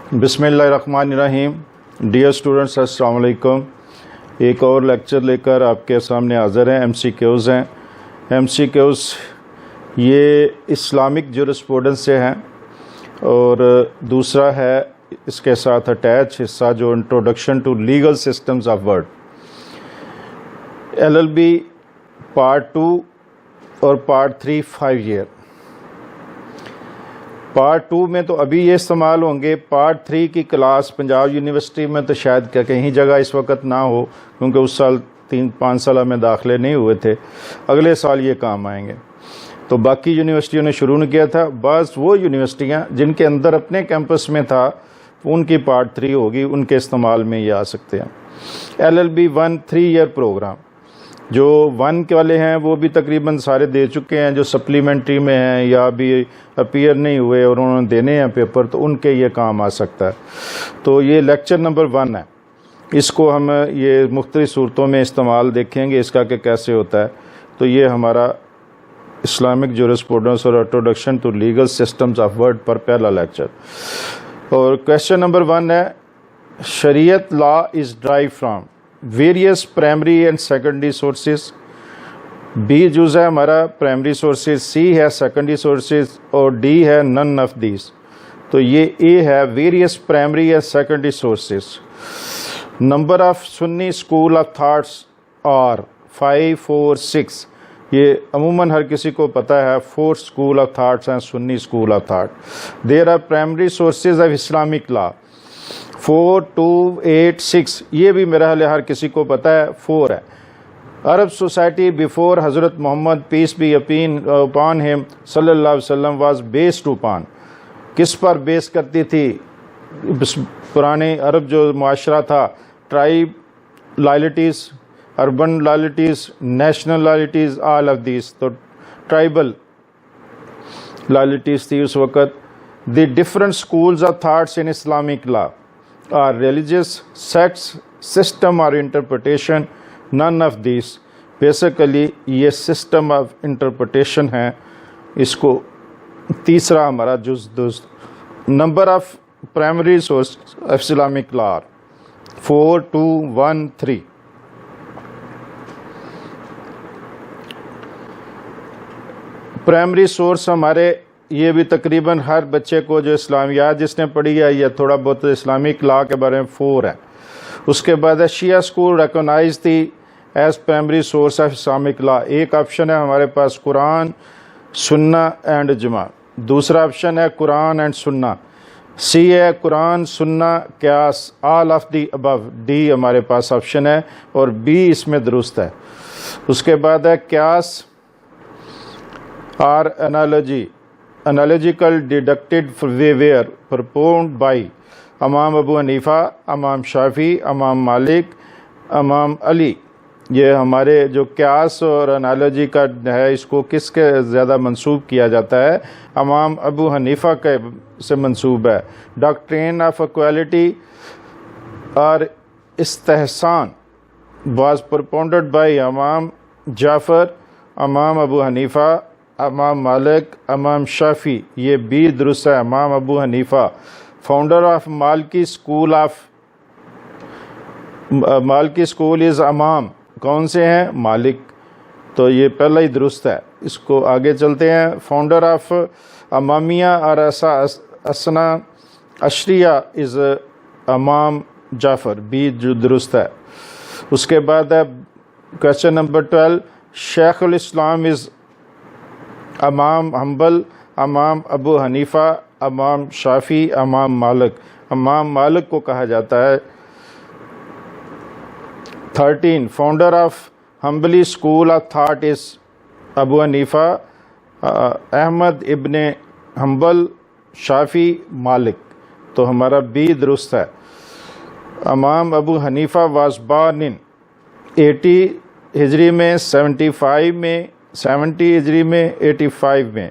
बिस्मिल्लाहिर्रहमानिर्रहीम। Dear students, अस्सलाम वालेकुम। एक और लेक्चर लेकर आपके सामने हाज़िर हैं। MCQs हैं। MCQs ये इस्लामिक जुरिस्प्रूडेंस से हैं और दूसरा है इसके साथ अटैच हिस्सा जो introduction to legal systems of world. LLB part 2 और पार्ट 3 5 ईयर। पार्ट 2 में तो अभी ये इस्तेमाल होंगे। पार्ट 3 की क्लास पंजाब यूनिवर्सिटी में तो शायद कहीं जगह इस वक्त ना हो, क्योंकि उस साल 3-5 साल में दाखिले नहीं हुए थे। अगले साल ये काम आएंगे। तो बाकी यूनिवर्सिटियों ने शुरू नहीं किया था। बस वो यूनिवर्सिटियाँ जिनके अंदर अपने कैंपस में था उनकी पार्ट 3 होगी, उनके इस्तेमाल में ये आ सकते हैं। LLB 1 3 year programme. जो 1 वाले हैं वो भी तकरीबन सारे दे चुके हैं। जो सप्लीमेंट्री में हैं या अभी अपीयर नहीं हुए और उन्होंने देने हैं पेपर, तो उनके ये काम आ सकता है। तो ये लेक्चर नंबर 1 है। इसको हम ये मुख्तलिफ सूरतों में इस्तेमाल देखेंगे इसका कि कैसे होता है। तो ये हमारा इस्लामिक जुरिस्प्रूडेंस और introduction to legal systems of world पर पहला लेक्चर। और क्वेश्चन नंबर 1 है, Shariat law is drive from various primary and secondary sources. B जुज़ है हमारा प्राइमरी सोर्सेज, C है सेकेंडरी सोर्सेज और D है नन ऑफ दीज। तो ये A है various primary and secondary sources. Number of Sunni school of thoughts are 5 4 6। ये अमूमन हर किसी को पता है। 4 स्कूल ऑफ थाट्स हैं Sunni school of thought. There are primary sources of Islamic law 4 2 8 6। ये भी मेरा ख्याल हर किसी को पता है, 4 है। अरब society before Hazrat Muhammad peace be upon him सल्लल्लाहु अलैहि वसल्लम वाज बेस्ड अपॉन। किस पर बेस करती थी पुराने अरब जो मुआशरा था? Tribe loyalties, urban loyalties, national loyalties, all of these. तो ट्राइबल लॉयल्टीज़ थी उस वक़्त। The different schools of thoughts in Islamic law are religious, sects, system और interpretation, none of this. Basically ये सिस्टम ऑफ इंटरप्रटेशन है। इसको तीसरा हमारा जुज़। Number of primary source of Islamic law 4 2 1 3। Primary source हमारे ये भी तकरीबन हर बच्चे को जो इस्लामियात जिसने पढ़ी है या थोड़ा बहुत इस्लामिक लॉ के बारे में 4 है। उसके बाद है Shia school recognise the as primary source of Islamic law. एक ऑप्शन है हमारे पास कुरान, सुन्ना एंड इजमा। दूसरा ऑप्शन है कुरान एंड सुन्ना। C है कुरान, सुन्ना, क्यास, all of the above. D हमारे पास ऑप्शन है और B इसमें दुरुस्त है। उसके बाद है क्यास और analogy, analogical deducted were performed by Imam Abu Hanifa, इमाम शाफी, इमाम मालिक, इमाम अली। ये हमारे जो क्यास और एनालॉजी का है इसको किसके ज़्यादा मंसूब किया जाता है? इमाम अबू हनीफा के से मंसूब है। डॉक्ट्रिन ऑफ इक्वालिटी और इस्तेहसान वाज परपोंडेड बाई इमाम जाफ़र, इमाम अबू हनीफा, इमाम मालिक, इमाम शाफी। ये भी दुरुस्त है। इमाम Abu Hanifa founder of Maliki school Maliki school is इमाम। कौन से हैं? मालिक। तो ये पहला ही दुरुस्त है। इसको आगे चलते हैं। फाउंडर ऑफ अमामिया और असना अशरिया इज़ इमाम जाफ़र, भी जो दुरुस्त है। उसके बाद है question number 12, Shaikhul Islam is इमाम हम्बल, इमाम अबू हनीफा, इमाम शाफी, इमाम मालिक। इमाम मालिक को कहा जाता है। 13 founder of Hanbali school of thought is Abu Hanifa, Ahmad ibn Hanbal, Shafi, Malik. तो हमारा भी दुरुस्त है। इमाम Abu Hanifa was born in 80 Hijri में, 75 में, 70 हिजरी में, 85 में।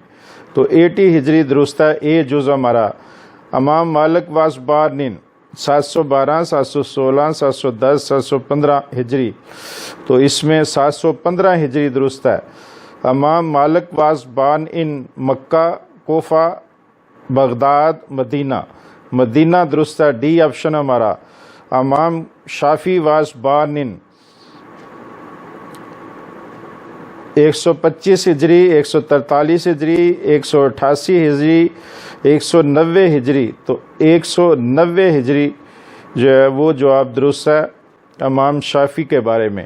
तो 80 हिजरी दुरुस्त है। ए जुज़ हमारा। इमाम मालिक वाज बॉर्न इन 712, 716, 710, 715 हिजरी। तो इसमें 715 हिजरी दुरुस्त है। इमाम Malik was born in Mecca, Kufa, Baghdad, Medina. Medina درست ہے, ڈی آپشن ہمارا. امام شافی واز بارن ان 125 ہجری, 143 ہجری, 188 ہجری, 190 ہجری. تو 190 ہجری جو ہے وہ جواب درست ہے امام شافی کے بارے میں.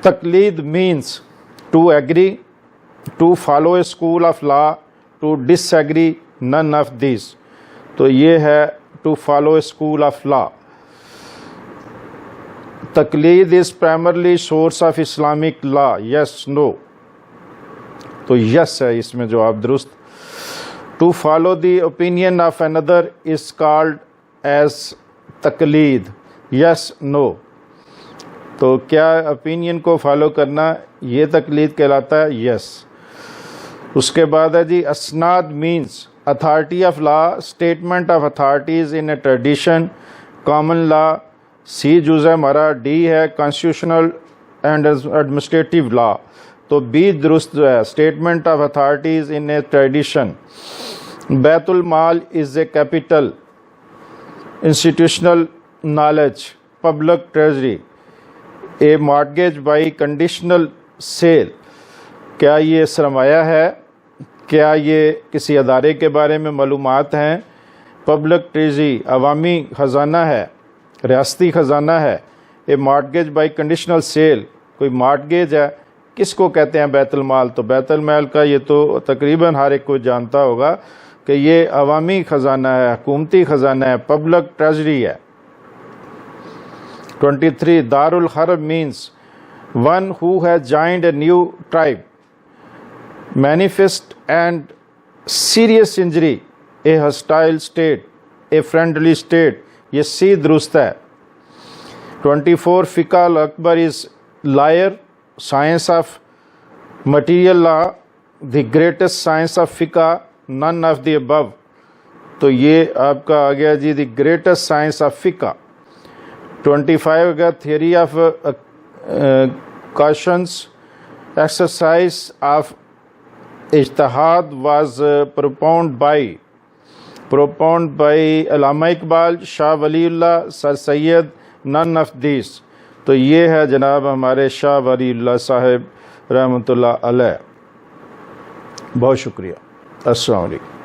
تقلید means to agree, to follow a school of law, to disagree, none of these. تو یہ ہے to follow a school of law. تقلید is primarily source of Islamic law, yes no. تو یس ہے اس میں جواب درست. To follow the opinion of another is called as تقلید, یس نو. تو کیا اوپینین کو فالو کرنا یہ تقلید کہلاتا ہے؟ یس. اس کے بعد ہے جی اسناد means authority of law, statement of authorities in a tradition, common law. C جز ہے ہمارا, ڈی ہے کانسٹیٹیوشنل اینڈ ایڈمنسٹریٹو لا. تو بی درست جو ہے statement of authorities in a tradition. بیت المال is a capital, institutional knowledge, public treasury. A mortgage by conditional sale, کیا یہ سرمایہ ہے؟ کیا یہ کسی ادارے کے بارے میں معلومات ہیں؟ پبلک ٹریجری عوامی خزانہ ہے, ریاستی خزانہ ہے. اے مارگیج بائی کنڈیشنل سیل, کوئی مارگیج ہے, کس کو کہتے ہیں بیت المال؟ تو بیت المال کا یہ تو تقریباً ہر ایک کو جانتا ہوگا کہ یہ عوامی خزانہ ہے, حکومتی خزانہ ہے, پبلک ٹریجری ہے. 23 دار الحرب means one who has joined a new tribe, manifest and serious injury, a hostile state, a friendly state. یہ سی درست ہے. 24 فقہ الاکبر is liar, science of material law, the greatest science of فقہ, none of the above. تو یہ آپ کا آ گیا جی the greatest science of فقہ. 25 کا theory of cautions, exercise of اجتہاد was پروپاؤنڈ by Allama Iqbal, Shah Wali Allah, sir Syed, none of these. تو یہ ہے جناب ہمارے شاہ ولی اللہ صاحب رحمۃ اللہ علیہ. بہت شکریہ. السلام علیکم.